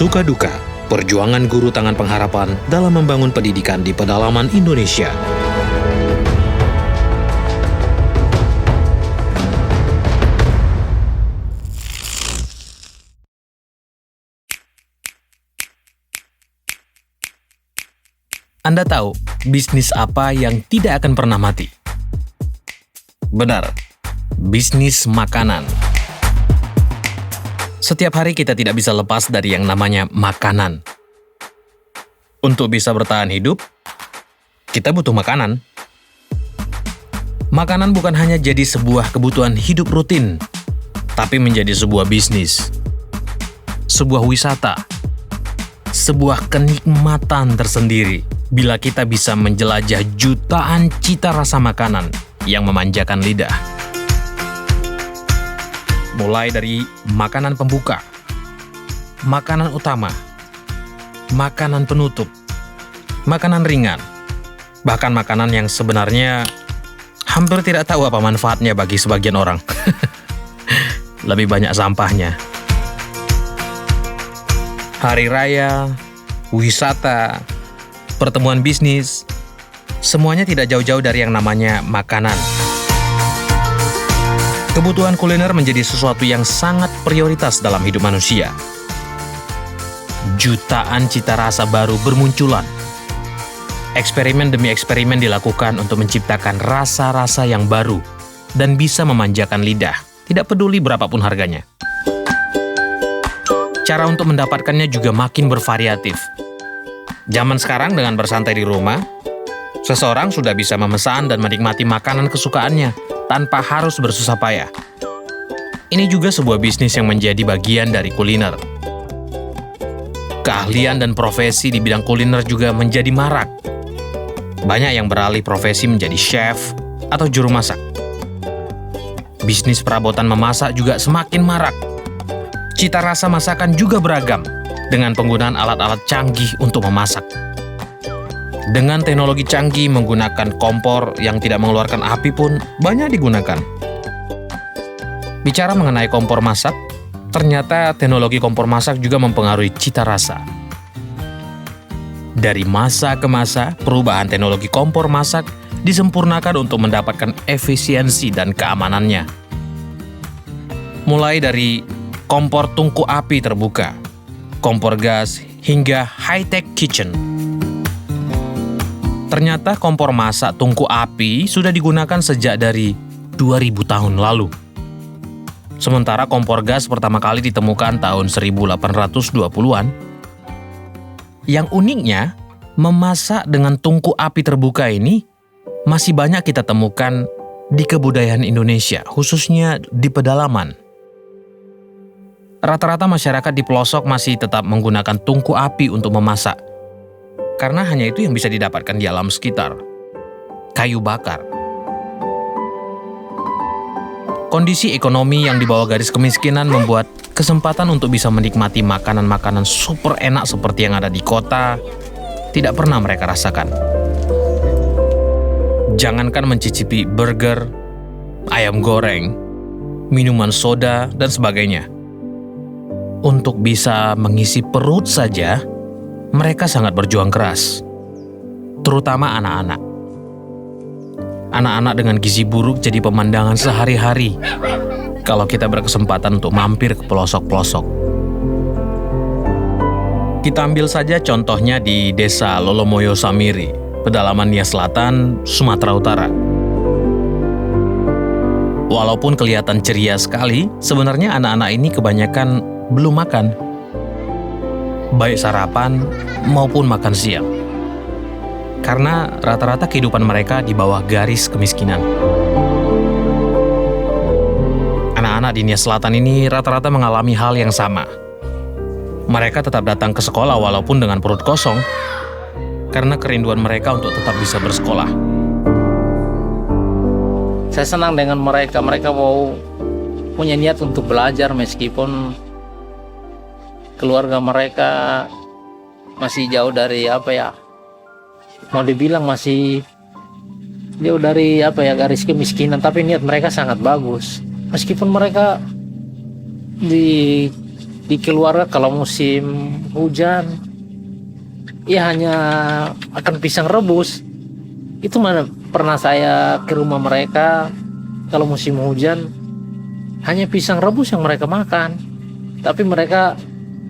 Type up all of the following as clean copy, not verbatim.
Suka duka, perjuangan guru tangan pengharapan dalam membangun pendidikan di pedalaman Indonesia. Anda tahu bisnis apa yang tidak akan pernah mati? Benar, bisnis makanan. Setiap hari kita tidak bisa lepas dari yang namanya makanan. Untuk bisa bertahan hidup, kita butuh makanan. Makanan bukan hanya jadi sebuah kebutuhan hidup rutin, tapi menjadi sebuah bisnis, sebuah wisata, sebuah kenikmatan tersendiri bila kita bisa menjelajah jutaan cita rasa makanan yang memanjakan lidah. Mulai dari makanan pembuka, makanan utama, makanan penutup, makanan ringan, bahkan makanan yang sebenarnya hampir tidak tahu apa manfaatnya bagi sebagian orang. Lebih banyak sampahnya. Hari raya, wisata, pertemuan bisnis, semuanya tidak jauh-jauh dari yang namanya makanan. Kebutuhan kuliner menjadi sesuatu yang sangat prioritas dalam hidup manusia. Jutaan cita rasa baru bermunculan. Eksperimen demi eksperimen dilakukan untuk menciptakan rasa-rasa yang baru dan bisa memanjakan lidah, tidak peduli berapapun harganya. Cara untuk mendapatkannya juga makin bervariatif. Zaman sekarang dengan bersantai di rumah, seseorang sudah bisa memesan dan menikmati makanan kesukaannya tanpa harus bersusah payah. Ini juga sebuah bisnis yang menjadi bagian dari kuliner. Keahlian dan profesi di bidang kuliner juga menjadi marak. Banyak yang beralih profesi menjadi chef atau juru masak. Bisnis perabotan memasak juga semakin marak. Cita rasa masakan juga beragam, dengan penggunaan alat-alat canggih untuk memasak. Dengan teknologi canggih menggunakan kompor yang tidak mengeluarkan api pun banyak digunakan. Bicara mengenai kompor masak, ternyata teknologi kompor masak juga mempengaruhi cita rasa. Dari masa ke masa, perubahan teknologi kompor masak disempurnakan untuk mendapatkan efisiensi dan keamanannya. Mulai dari kompor tungku api terbuka, kompor gas, hingga high-tech kitchen. Ternyata kompor masak tungku api sudah digunakan sejak dari 2000 tahun lalu. Sementara kompor gas pertama kali ditemukan tahun 1820-an. Yang uniknya, memasak dengan tungku api terbuka ini masih banyak kita temukan di kebudayaan Indonesia, khususnya di pedalaman. Rata-rata masyarakat di pelosok masih tetap menggunakan tungku api untuk memasak, karena hanya itu yang bisa didapatkan di alam sekitar. Kayu bakar. Kondisi ekonomi yang di bawah garis kemiskinan membuat kesempatan untuk bisa menikmati makanan-makanan super enak seperti yang ada di kota tidak pernah mereka rasakan. Jangankan mencicipi burger, ayam goreng, minuman soda, dan sebagainya. Untuk bisa mengisi perut saja, mereka sangat berjuang keras, terutama anak-anak. Anak-anak dengan gizi buruk jadi pemandangan sehari-hari kalau kita berkesempatan untuk mampir ke pelosok-pelosok. Kita ambil saja contohnya di Desa Lolomoyo Samiri, pedalaman Nias Selatan, Sumatera Utara. Walaupun kelihatan ceria sekali, sebenarnya anak-anak ini kebanyakan belum makan, baik sarapan maupun makan siang. Karena rata-rata kehidupan mereka di bawah garis kemiskinan. Anak-anak di Nias Selatan ini rata-rata mengalami hal yang sama. Mereka tetap datang ke sekolah walaupun dengan perut kosong, karena kerinduan mereka untuk tetap bisa bersekolah. Saya senang dengan mereka mau punya niat untuk belajar meskipun keluarga mereka masih jauh dari mau dibilang masih jauh dari garis kemiskinan, tapi niat mereka sangat bagus. Meskipun mereka di di keluarga kalau musim hujan ya hanya akan pisang rebus. Itu mana pernah saya ke rumah mereka, kalau musim hujan hanya pisang rebus yang mereka makan. Tapi mereka,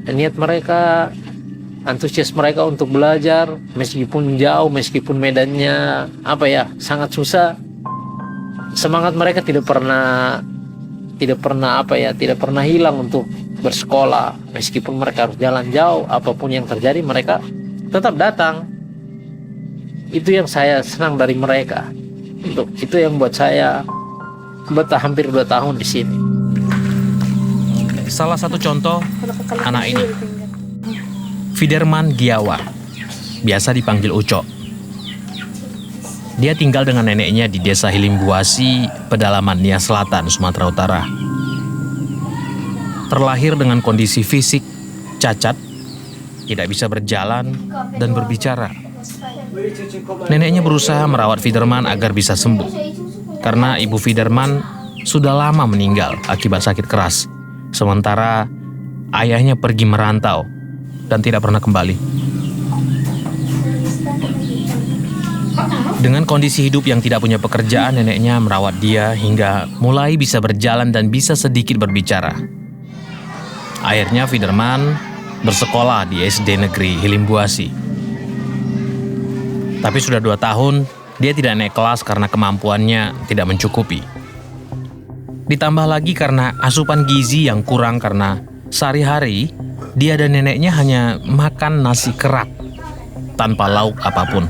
niat mereka, antusias mereka untuk belajar meskipun jauh, meskipun medannya sangat susah, semangat mereka tidak pernah hilang untuk bersekolah. Meskipun mereka harus jalan jauh, apapun yang terjadi mereka tetap datang. Itu yang saya senang dari mereka. Itu yang buat saya betah hampir 2 tahun di sini. Salah satu contoh anak ini, Fiderman Giawa, biasa dipanggil Uco. Dia tinggal dengan neneknya di desa Hilimbuasi, pedalaman Nia Selatan, Sumatera Utara. Terlahir dengan kondisi fisik cacat, tidak bisa berjalan dan berbicara. Neneknya berusaha merawat Fiderman agar bisa sembuh, karena ibu Fiderman sudah lama meninggal akibat sakit keras. Sementara ayahnya pergi merantau dan tidak pernah kembali. Dengan kondisi hidup yang tidak punya pekerjaan, neneknya merawat dia hingga mulai bisa berjalan dan bisa sedikit berbicara. Akhirnya Fiderman bersekolah di SD Negeri Hilimbuasi. Tapi sudah 2 tahun, dia tidak naik kelas karena kemampuannya tidak mencukupi. Ditambah lagi karena asupan gizi yang kurang karena sehari-hari dia dan neneknya hanya makan nasi kerak tanpa lauk apapun.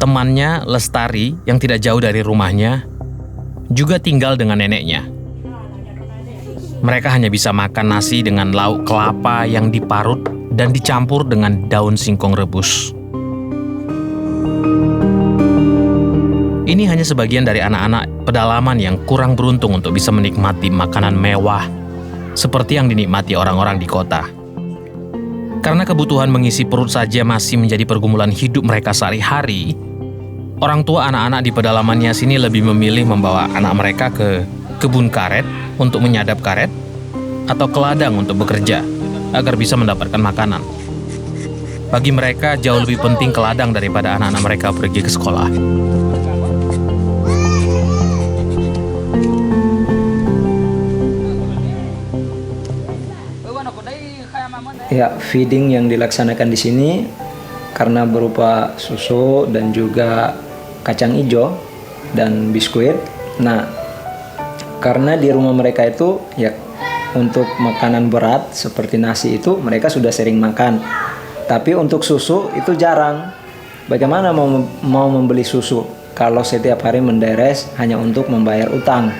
Temannya, Lestari, yang tidak jauh dari rumahnya, juga tinggal dengan neneknya. Mereka hanya bisa makan nasi dengan lauk kelapa yang diparut dan dicampur dengan daun singkong rebus. Ini hanya sebagian dari anak-anak pedalaman yang kurang beruntung untuk bisa menikmati makanan mewah seperti yang dinikmati orang-orang di kota. Karena kebutuhan mengisi perut saja masih menjadi pergumulan hidup mereka sehari-hari, orang tua anak-anak di pedalamannya sini lebih memilih membawa anak mereka ke kebun karet untuk menyadap karet atau ke ladang untuk bekerja agar bisa mendapatkan makanan. Bagi mereka jauh lebih penting ke ladang daripada anak-anak mereka pergi ke sekolah. Ya, feeding yang dilaksanakan di sini karena berupa susu dan juga kacang hijau dan biskuit. Nah, karena di rumah mereka itu ya untuk makanan berat seperti nasi itu mereka sudah sering makan. Tapi untuk susu itu jarang. Bagaimana mau membeli susu kalau setiap hari menderes hanya untuk membayar utang?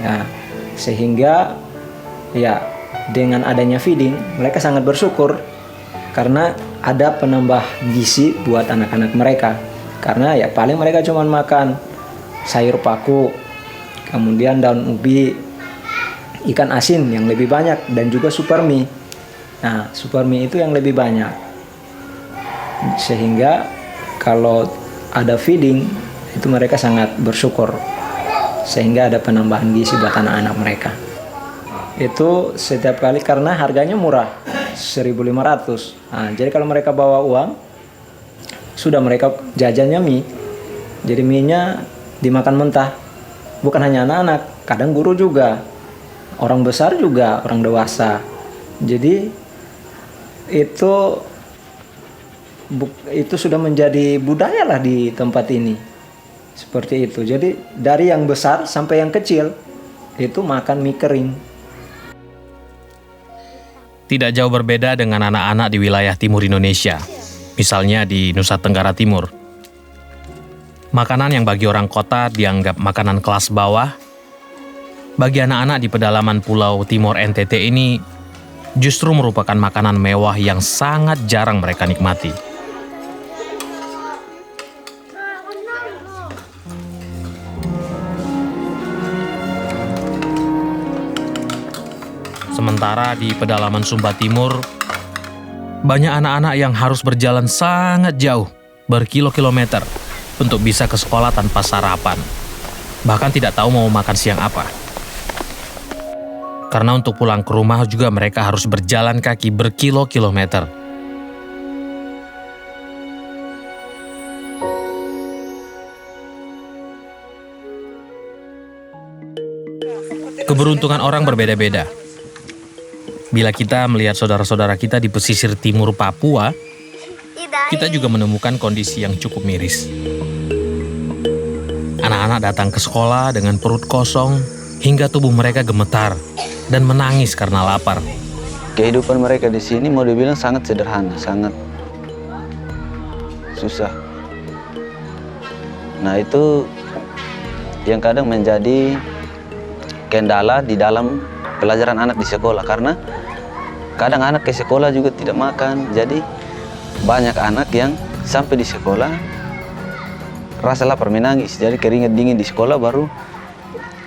Ya, sehingga ya dengan adanya feeding, mereka sangat bersyukur karena ada penambah gizi buat anak-anak mereka. Karena ya paling mereka cuma makan sayur paku, kemudian daun ubi, ikan asin yang lebih banyak, dan juga super mie. Nah, super mie itu yang lebih banyak. Sehingga kalau ada feeding, itu mereka sangat bersyukur. Sehingga ada penambahan gizi buat anak-anak mereka. Itu setiap kali karena harganya murah, 1.500. Nah, jadi kalau mereka bawa uang, sudah mereka jajannya mie. Jadi mie-nya dimakan mentah. Bukan hanya anak-anak, kadang guru juga. Orang besar juga, orang dewasa. Jadi itu sudah menjadi budaya lah di tempat ini. Seperti itu. Jadi dari yang besar sampai yang kecil itu makan mie kering. Tidak jauh berbeda dengan anak-anak di wilayah timur Indonesia, misalnya di Nusa Tenggara Timur. Makanan yang bagi orang kota dianggap makanan kelas bawah, bagi anak-anak di pedalaman Pulau Timor NTT ini justru merupakan makanan mewah yang sangat jarang mereka nikmati. Sementara di pedalaman Sumba Timur, banyak anak-anak yang harus berjalan sangat jauh, berkilo-kilometer, untuk bisa ke sekolah tanpa sarapan. Bahkan tidak tahu mau makan siang apa. Karena untuk pulang ke rumah juga mereka harus berjalan kaki berkilo-kilometer. Keberuntungan orang berbeda-beda. Bila kita melihat saudara-saudara kita di pesisir timur Papua, kita juga menemukan kondisi yang cukup miris. Anak-anak datang ke sekolah dengan perut kosong hingga tubuh mereka gemetar dan menangis karena lapar. Kehidupan mereka di sini mau dibilang sangat sederhana, sangat susah. Nah, itu yang kadang menjadi kendala di dalam pelajaran anak di sekolah, karena kadang anak ke sekolah juga tidak makan. Jadi banyak anak yang sampai di sekolah rasa lapar, menangis. Jadi keringat dingin di sekolah, baru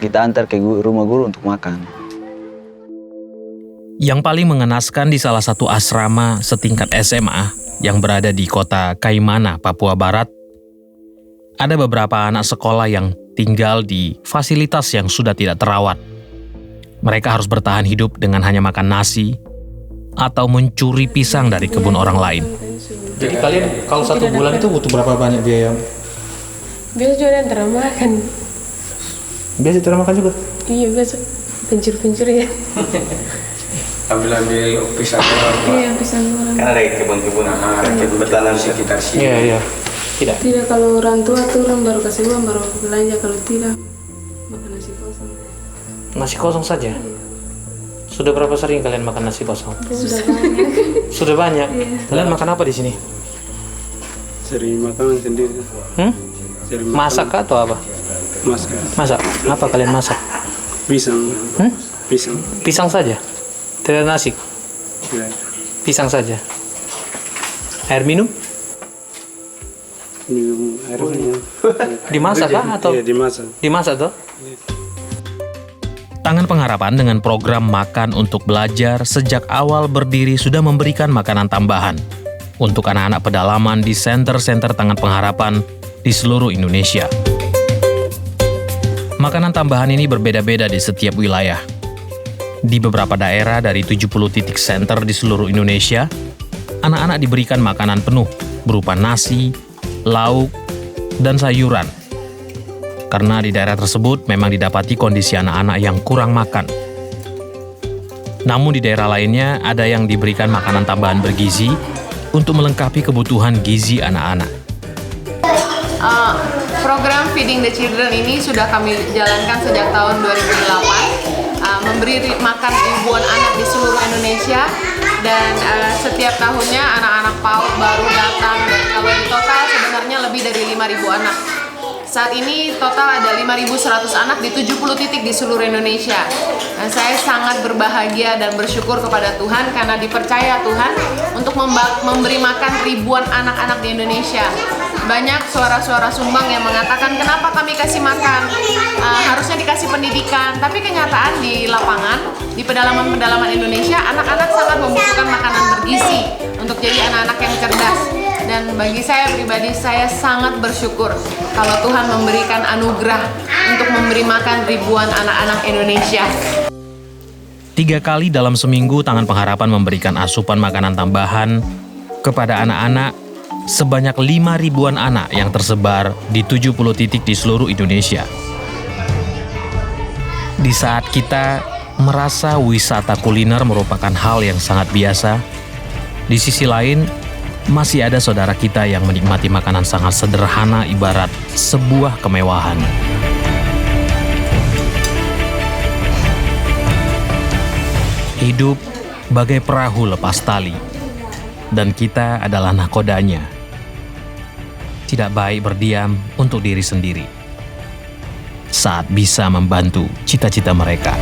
kita antar ke rumah guru untuk makan. Yang paling mengenaskan di salah satu asrama setingkat SMA yang berada di kota Kaimana, Papua Barat, ada beberapa anak sekolah yang tinggal di fasilitas yang sudah tidak terawat. Mereka harus bertahan hidup dengan hanya makan nasi atau mencuri pisang dari kebun orang lain. Jadi kalian kalau satu bulan itu butuh berapa banyak biaya? Biasa juga ada antara makan. Biasa cara makan juga? Iya, biasa pencur-pencur ya. Ambil pisang orang. Iya, pisang orang. Kan ada kebun-kebun bertanam sekitar sini. Iya. Tidak. Tidak, kalau orang tua tuh orang baru kasih uang, baru belanja. Kalau tidak, makan nasi kosong. Nasi kosong saja? Sudah berapa sering kalian makan nasi kosong? Sudah banyak. Sudah banyak? Kalian makan apa di sini? Sering makan sendiri. Sering Masak kah atau apa? masak. Masak? Apa kalian masak? Pisang. Pisang. Pisang saja? Tidak ada nasi? Ya. Pisang saja? Air minum? Minum airnya. Dimasak kah atau? Iya, dimasak. Dimasak toh? Tangan Pengharapan dengan program Makan untuk Belajar sejak awal berdiri sudah memberikan makanan tambahan untuk anak-anak pedalaman di senter-senter Tangan Pengharapan di seluruh Indonesia. Makanan tambahan ini berbeda-beda di setiap wilayah. Di beberapa daerah dari 70 titik senter di seluruh Indonesia, anak-anak diberikan makanan penuh berupa nasi, lauk, dan sayuran. Karena di daerah tersebut memang didapati kondisi anak-anak yang kurang makan. Namun di daerah lainnya ada yang diberikan makanan tambahan bergizi untuk melengkapi kebutuhan gizi anak-anak. Program Feeding the Children ini sudah kami jalankan sejak tahun 2008. Memberi makan ribuan anak di seluruh Indonesia, dan setiap tahunnya anak-anak PAUD baru datang, dan kalau di total sebenarnya lebih dari 5.000 anak. Saat ini total ada 5.100 anak di 70 titik di seluruh Indonesia. Dan saya sangat berbahagia dan bersyukur kepada Tuhan karena dipercaya Tuhan untuk memberi makan ribuan anak-anak di Indonesia. Banyak suara-suara sumbang yang mengatakan kenapa kami kasih makan, harusnya dikasih pendidikan. Tapi kenyataan di lapangan, di pedalaman-pedalaman Indonesia, anak-anak sangat membutuhkan makanan bergizi untuk jadi anak-anak yang cerdas. Dan bagi saya pribadi, saya sangat bersyukur kalau Tuhan memberikan anugerah untuk memberi makan ribuan anak-anak Indonesia. 3 kali dalam seminggu Tangan Pengharapan memberikan asupan makanan tambahan kepada anak-anak sebanyak 5.000-an anak yang tersebar di 70 titik di seluruh Indonesia. Di saat kita merasa wisata kuliner merupakan hal yang sangat biasa, di sisi lain masih ada saudara kita yang menikmati makanan sangat sederhana ibarat sebuah kemewahan. Hidup bagai perahu lepas tali, dan kita adalah nahkodanya. Tidak baik berdiam untuk diri sendiri saat bisa membantu cita-cita mereka.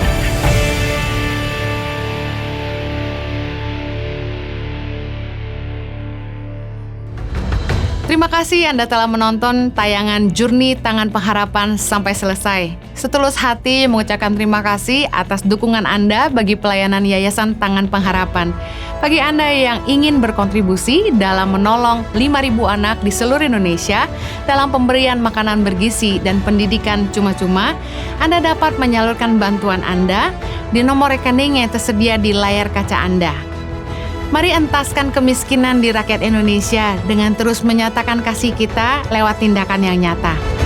Terima Terima kasih Anda telah menonton tayangan Journey Tangan Pengharapan sampai selesai. Setulus hati mengucapkan terima kasih atas dukungan Anda bagi pelayanan Yayasan Tangan Pengharapan. Bagi Anda yang ingin berkontribusi dalam menolong 5.000 anak di seluruh Indonesia dalam pemberian makanan bergizi dan pendidikan cuma-cuma, Anda dapat menyalurkan bantuan Anda di nomor rekening yang tersedia di layar kaca Anda. Mari entaskan kemiskinan di rakyat Indonesia dengan terus menyatakan kasih kita lewat tindakan yang nyata.